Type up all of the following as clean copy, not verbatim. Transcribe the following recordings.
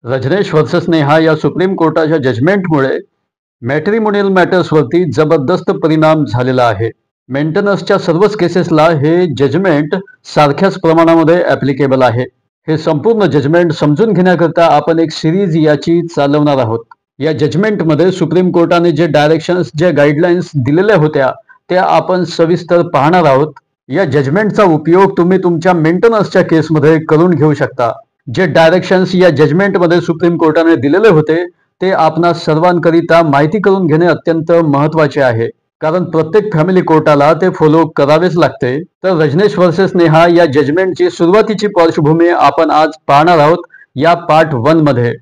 Rajnesh versus Neha या supreme कोर्टाच्या जजमेंटमुळे matrimonial मॅटर्सवरती जबरदस्त परिणाम झालेला आहे. मेंटेनन्सच्या सर्वच केसेसला हे जजमेंट सारख्याच प्रमाणामध्ये ॲप्लिकेबल आहे. हे संपूर्ण जजमेंट समजून घेण्याकरता आपण एक सिरीज याची चालवणार आहोत. या जजमेंटमध्ये सुप्रीम कोर्टाने जे डायरेक्शन्स, जे गाईडलाईन्स दिलेल्या होत्या त्या आपण सविस्तर पाहणार आहोत. या जजमेंटचा उपयोग तुम्ही तुमच्या मेंटेनन्सच्या केसमध्ये करून घेऊ शकता. जे डायरेक्शन्स या जजमेंटमध्ये सुप्रीम कोर्टाने दिलेले होते ते आपणा सर्वांकरिता माहिती करून घेणे अत्यंत महत्त्वाचे आहे, कारण प्रत्येक फॅमिली कोर्टाला ते फॉलो करावेच लागते. तर रजनेश वर्सेस नेहा या जजमेंटची सुरुवातीची पार्श्वभूमी आपण आज पाहणार आहोत या पार्ट 1 मध्ये.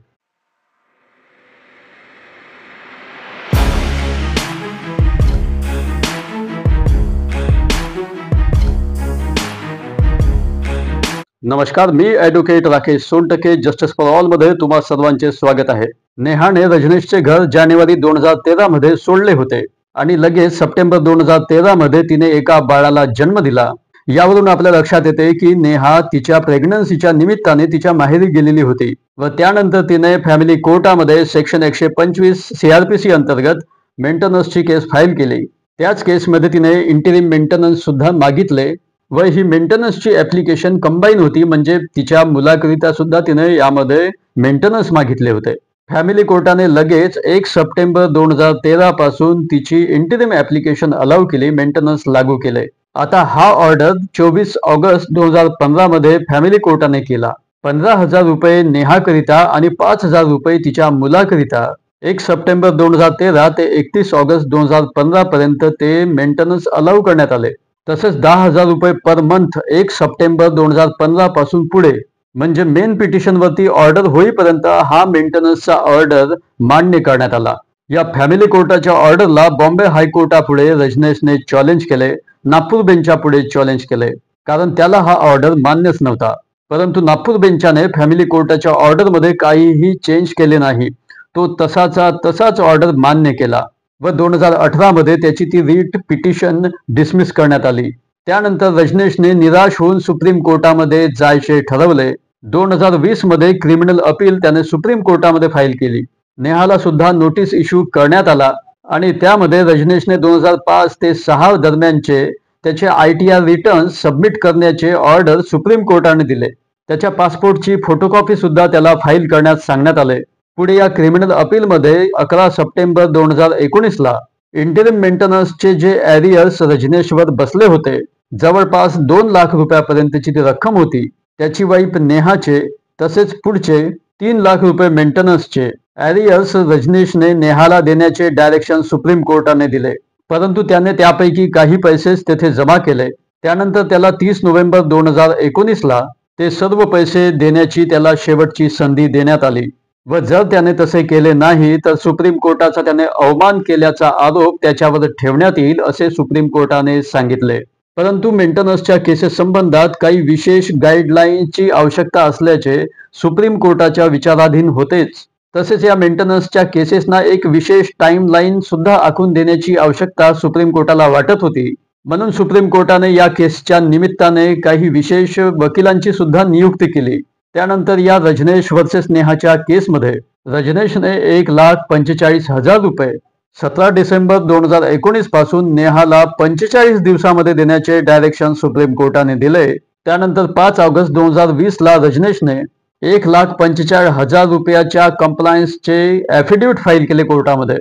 नमस्कार, मी advocate Rakesh Sontakke, justice for all मध्ये तुम्हा सर्वांचे स्वागत आहे. नेहाने रजनीशचे घर जानेवारी 2013 मध्ये सोडले होते आणि लगेच सप्टेंबर 2013 मध्ये तिने एका बाळाला जन्म दिला. यावरून आपल्या लक्षात येते की नेहा तिच्या प्रेग्नन्सीच्या निमित्ताने तिच्या माहेरी गेलेली होती व त्यानंतर तिने फॅमिली कोर्टामध्ये सेक्शन 125 CRPC अंतर्गत मेंटेनन्सची केस फाईल केली. त्याच केसमध्ये तिने इंटिरिम मेंटेनन्स सुद्धा मागितले व ही मेंटेनन्सची ॲप्लिकेशन कंबाईन होती, म्हणजे तिच्या मुलाकरिता सुद्धा तिने यामध्ये मेंटेनन्स मागितले होते. फॅमिली कोर्टाने लगेच 1 सप्टेंबर 2013 पासून तिची इंटिरिम ॲप्लिकेशन अलाउ केली, मेंटेनन्स लागू केले. आता हा ऑर्डर 24 ऑगस्ट 2015 मध्ये फॅमिली कोर्टाने केला. 15,000 रुपये नेहाकरिता आणि 5,000 रुपये तिच्या मुलाकरिता 1 सप्टेंबर 2013 ते 31 ऑगस्ट 2015 पर्यंत ते मेंटेनन्स अलाउ करण्यात आले. तसेच 10,000 रुपये पर मंथ 1 सप्टेंबर 2015 पासून पुढे, म्हणजे मेन पिटिशनवरती ऑर्डर होईपर्यंत हा मेंटेनन्सचा ऑर्डर मान्य करण्यात आला. या फॅमिली कोर्टाच्या ऑर्डरला बॉम्बे हायकोर्टापुढे रजनेशने चॅलेंज केले, नागपूर बेंचापुढे चॅलेंज केले, कारण त्याला हा ऑर्डर मान्यच नव्हता. परंतु नागपूर बेंचाने फॅमिली कोर्टाच्या ऑर्डरमध्ये काहीही चेंज केले नाही. तो तसाचा तसाच ऑर्डर मान्य केला व 2018 मध्ये त्याची ती रीट पिटिशन डिसमिस करण्यात आली. त्यानंतर रजनेशने निराश होऊन सुप्रीम कोर्टामध्ये जायचे ठरवले. 2020 मध्ये क्रिमिनल अपील त्याने सुप्रीम कोर्टामध्ये फाईल केली. नेहाला सुद्धा नोटीस इश्यू करण्यात आला आणि त्यामध्ये रजनेशने 2005 ते 6 दरम्यानचे त्याचे ITR रिटर्न्स सबमिट करण्याचे ऑर्डर सुप्रीम कोर्टाने दिले. त्याच्या पासपोर्टची फोटोकॉपी सुद्धा त्याला फाईल करण्यास सांगण्यात आले. पुढे या क्रिमिनल अपीलमध्ये 11 सप्टेंबर 2019 ला इंटिरिम मेंटेनन्सचे जे ॲरियर्स रजनेशवर बसले होते, जवळपास 2 लाख रुपयापर्यंतची ती रक्कम होती, त्याची वाईफ नेहाचे तसेच पुढचे 3 लाख रुपये मेंटेनन्सचे ॲरियर्स रजनीशने नेहाला देण्याचे डायरेक्शन सुप्रीम कोर्टाने दिले. परंतु त्याने त्यापैकी काही पैसेच तेथे जमा केले. त्यानंतर त्याला 30 नोव्हेंबर 2019 ला ते सर्व पैसे देण्याची त्याला शेवटची संधी देण्यात आली व जर त्याने तसे केले नाही तर सुप्रीम कोर्टाचा त्याने अवमान केल्याचा आरोप त्याच्यावर ठेवण्यात येईल, असे सुप्रीम कोर्टाने सांगितले. परंतु मेंटेनन्सच्या केसेस संबंधात काही विशेष गाईडलाईनची आवश्यकता असल्याचे सुप्रीम कोर्टाच्या विचाराधीन होतेच. तसेच या मेंटेनन्सच्या केसेसना एक विशेष टाइमलाईन सुद्धा आखून देण्याची आवश्यकता सुप्रीम कोर्टाला वाटत होती. म्हणून सुप्रीम कोर्टाने या केसच्या निमित्ताने काही विशेष वकिलांची सुद्धा नियुक्ती केली. त्यानंतर या रजनेश वर्सेस नेहाच्या केसमध्ये रजनेशने 1,45,000 रुपये 17 डिसेंबर 2019 पासून नेहाला 45 दिवसामध्ये देण्याचे डायरेक्शन सुप्रीम कोर्टाने दिले. त्यानंतर 5 ऑगस्ट 2020 ला रजनेशने 1,45,000 रुपयाच्या कंप्लायन्सचे ॲफिडेव्हिट फाईल केले कोर्टामध्ये.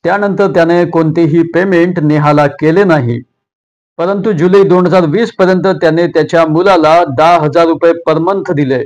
त्यानंतर त्याने कोणतेही पेमेंट नेहाला केले नाही. परंतु जुलै 2020 पर्यंत त्याने त्याच्या मुलाला 10,000 रुपये पर मंथ दिले.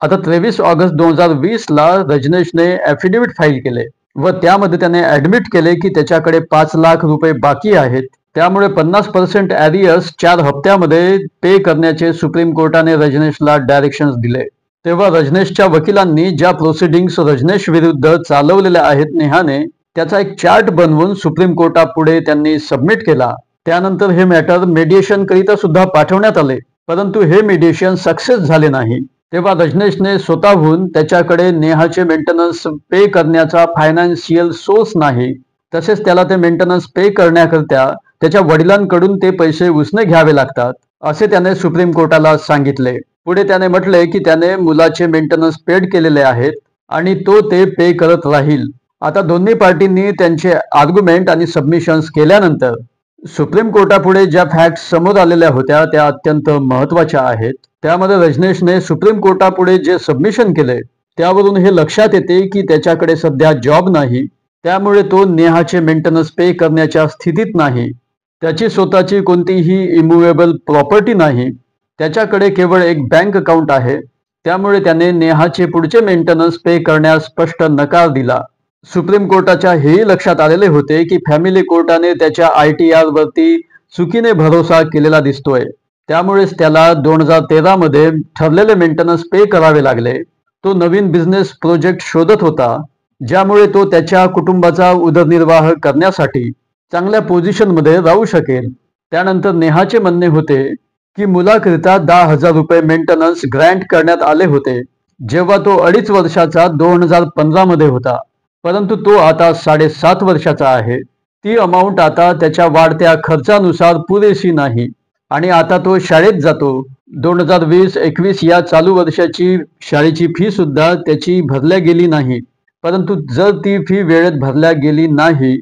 आता 23 ऑगस्ट 2020 ला रजनेशने ॲफिडेव्हिट फाईल केले व त्यामध्ये त्याने ॲडमिट केले की त्याच्याकडे 5 लाख रुपये बाकी आहेत. त्यामुळे 50% ॲरियर्स 4 हप्त्यामध्ये पे करण्याचे सुप्रीम कोर्टाने रजनेशला डायरेक्शन्स दिले. तेव्हा रजनेशच्या वकिलांनी ज्या प्रोसिडिंग्स रजनेश विरुद्ध चालवलेल्या आहेत नेहाने, त्याचा एक चार्ट बनवून सुप्रीम कोर्टापुढे त्यांनी सबमिट केला. त्यानंतर हे मॅटर मेडिएशन करिता सुद्धा पाठवण्यात आले, परंतु हे मेडिएशन सक्सेस झाले नाही. तेव्हा रजनेशने स्वतःहून त्याच्याकडे नेहाचे मेंटेनन्स पे करण्याचा फायनान्शियल सोर्स नाही, तसेच त्याला ते मेंटेनन्स पे करण्याकरता त्याच्या वडिलांकडून ते पैसे उसने घ्यावे लागतात, असे त्याने सुप्रीम कोर्टाला सांगितले. पुढे त्याने म्हटले की त्याने मुलाचे मेंटेनन्स पेड केलेले आहेत आणि तो ते पे करत राहील. आता दोन्ही पार्टींनी त्यांचे आर्ग्युमेंट आणि सबमिशन्स केल्यानंतर सुप्रीम कोर्टापुढे ज्या फॅक्ट्स समोर आलेल्या होत्या त्या अत्यंत महत्वाच्या आहेत. त्यामध्ये रजनेशने सुप्रीम कोर्टापुढे जे सबमिशन केले त्यावरून हे लक्षात येते की त्याच्याकडे सध्या जॉब नाही, त्यामुळे तो नेहाचे मेंटेनन्स पे करण्याच्या स्थितीत नाही. त्याची स्वतःची कोणतीही इमुवेबल प्रॉपर्टी नाही, त्याच्याकडे केवळ एक बँक अकाउंट आहे. त्यामुळे त्याने नेहाचे पुढचे मेंटेनन्स पे करण्यास स्पष्ट नकार दिला. सुप्रीम कोर्टाच्या हेही लक्षात आलेले होते की फॅमिली कोर्टाने त्याच्या ITR वरती चुकीने भरोसा केलेला दिसतोय. त्यामुळेच त्याला 2013 मध्ये ठरलेले मेंटेनन्स पे करावे लागले. तो नवीन बिझनेस प्रोजेक्ट शोधत होता, ज्यामुळे तो त्याच्या कुटुंबाचा उदरनिर्वाह करण्यासाठी चांगल्या पोझिशनमध्ये राहू शकेल. त्यानंतर नेहाचे म्हणणे होते की मुलाकरिता 10,000 रुपये मेंटेनन्स ग्रँट करण्यात आले होते, जेव्हा तो 2.5 वर्षाचा 2015 मध्ये होता. परंतु तो आता 7.5 वर्षाचा आहे. ती अमाऊंट आता त्याच्या वाढत्या खर्चानुसार पुरेशी नाही आणि आता तो शाळेत जातो. 2020-21 या चालू वर्षाची शाळेची फी सुद्धा त्याची भरल्या गेली नाही. परंतु जर ती फी वेळेत भरल्या गेली नाही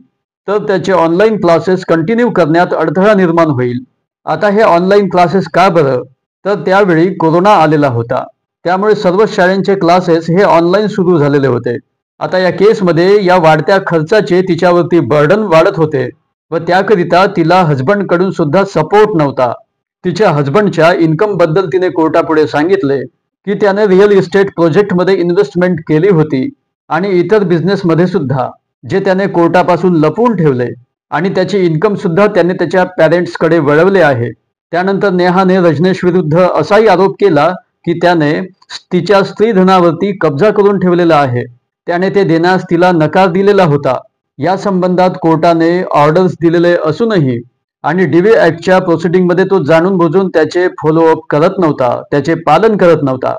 तर त्याचे ऑनलाईन क्लासेस कंटिन्यू करण्यात अडथळा निर्माण होईल. आता हे ऑनलाईन क्लासेस का बरं? तर त्यावेळी कोरोना आलेला होता, त्यामुळे सर्व शाळांचे क्लासेस हे ऑनलाईन सुरू झालेले होते. आता या केसमध्ये या वाढत्या खर्चाचे तिच्यावरती बर्डन वाढत होते व त्याकरिता तिला हजबंडकडून सुद्धा सपोर्ट नव्हता. तिच्या हजबंडच्या इन्कम बद्दल तिने कोर्टापुढे सांगितले की त्याने रिअल इस्टेट प्रोजेक्टमध्ये इन्व्हेस्टमेंट केली होती आणि इतर बिझनेसमध्ये सुद्धा, जे त्याने कोर्टापासून लपवून ठेवले आणि त्याची इन्कम सुद्धा त्याने त्याच्या पॅरेंट्सकडे वळवले आहे. त्यानंतर नेहाने रजनेश विरुद्ध असाही आरोप केला की त्याने तिच्या स्त्रीधनावरती कब्जा करून ठेवलेला आहे, त्याने ते देण्यास तिला नकार दिलेला होता. या संबंधात कोर्टाने ऑर्डर्स दिलेले असूनही आणि DV ऍक्टच्या प्रोसिडिंगमध्ये तो जाणून बुजून त्याचे फॉलोअप करत नव्हता, त्याचे पालन करत नव्हता.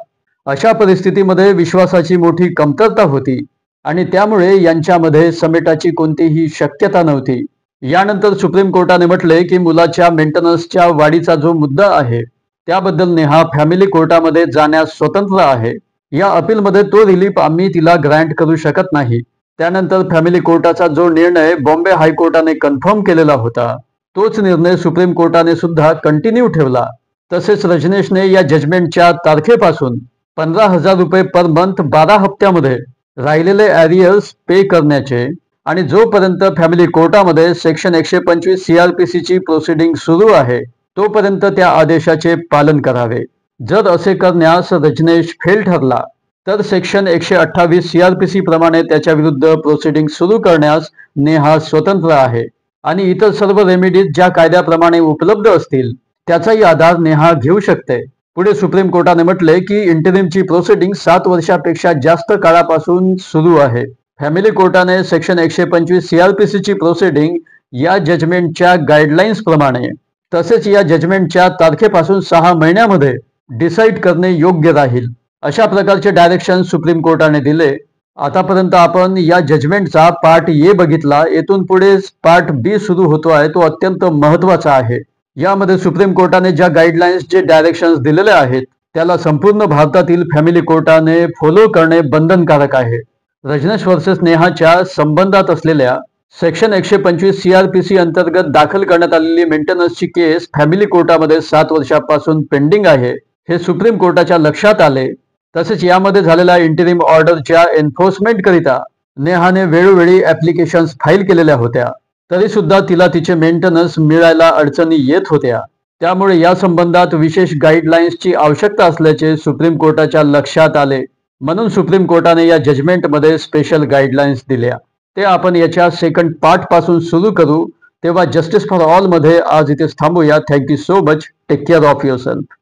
अशा परिस्थितीमध्ये विश्वासाची मोठी कमतरता होती आणि त्यामुळे यांच्यामध्ये समेटाची कोणतीही शक्यता नव्हती. यानंतर सुप्रीम कोर्टाने म्हटले की मुलाच्या मेंटेनन्सच्या वाढीचा जो मुद्दा आहे त्याबद्दल नेहा फॅमिली कोर्टामध्ये जाण्यास स्वतंत्र आहे. या अपीलमध्ये तो रिलीफ आम्ही तिला ग्रँट करू शकत नाही. त्यानंतर फॅमिली कोर्टाचा जो निर्णय बॉम्बे हायकोर्टाने कन्फर्म केलेला होता तोच निर्णय सुप्रीम कोर्टाने सुद्धा कंटिन्यू ठेवला. तसेच रजनेशने या जजमेंटच्या तारखेपासून 15,000 रुपये पर मंथ 12 हप्त्यामध्ये राहिलेले ॲरियर्स पे करण्याचे आणि जोपर्यंत फॅमिली कोर्टामध्ये सेक्शन 125 CRPC ची प्रोसिडिंग सुरू आहे तोपर्यंत त्या आदेशाचे पालन करावे. जर असे करण्यास रजनेश फेल ठरला तर सेक्शन 128 CRPC प्रमाणे त्याच्या विरुद्ध प्रोसिडिंग सुरू करण्यास नेहा स्वतंत्र आहे आणि इतर सर्व रेमेडीज ज्या कायद्याप्रमाणे उपलब्ध असतील त्याचाही आधार नेहा घेऊ शकते. पुढे सुप्रीम कोर्टाने म्हटले की इंटरिमची प्रोसिडिंग 7 वर्षापेक्षा जास्त काळापासून सुरू आहे. फॅमिली कोर्टाने सेक्शन 125 CRPC ची प्रोसिडिंग या जजमेंटच्या गाईडलाईन्स प्रमाणे तसेच या जजमेंटच्या तारखेपासून 6 महिन्यामध्ये डिसाईड करणे योग्य राहील, अशा प्रकारचे डायरेक्शन सुप्रीम कोर्टाने दिले. आतापर्यंत आपण या जजमेंटचा पार्ट A बघितला. येथून पुढे पार्ट B सुरू होतो आहे, तो अत्यंत महत्वाचा आहे. यामध्ये सुप्रीम कोर्टाने ज्या गाईडलाईन्स, जे डायरेक्शन्स दिलेले आहेत त्याला संपूर्ण भारतातील फॅमिली कोर्टाने फॉलो करणे बंधनकारक आहे. रजनेश वर्सेस नेहाच्या संबंधात असलेल्या सेक्शन 125 CRPC अंतर्गत दाखल करण्यात आलेली मेंटेनन्सची केस फॅमिली कोर्टामध्ये 7 वर्षापासून पेंडिंग आहे, हे सुप्रीम कोर्टाच्या लक्षात आले. तसेच यामध्ये झालेल्या इंटरिम ऑर्डरच्या एन्फोर्समेंट करिता नेहाने वेळोवेळी ऍप्लिकेशन्स फाईल केलेल्या होत्या, तरी सुद्धा तिला तिचे मेंटेनन्स मिळायला अडचणी येत होत्या. त्यामुळे या संबंधात विशेष गाईडलाईन्सची आवश्यकता असल्याचे सुप्रीम कोर्टाच्या लक्षात आले. म्हणून सुप्रीम कोर्टाने या जजमेंटमध्ये स्पेशल गाईडलाईन्स दिल्या. ते आपण याच्या सेकंड पार्ट पासून सुरू करू. तेव्हा जस्टिस फॉर ऑल मध्ये आज इथेच थांबूया. Thank you so much. Take care of yourself.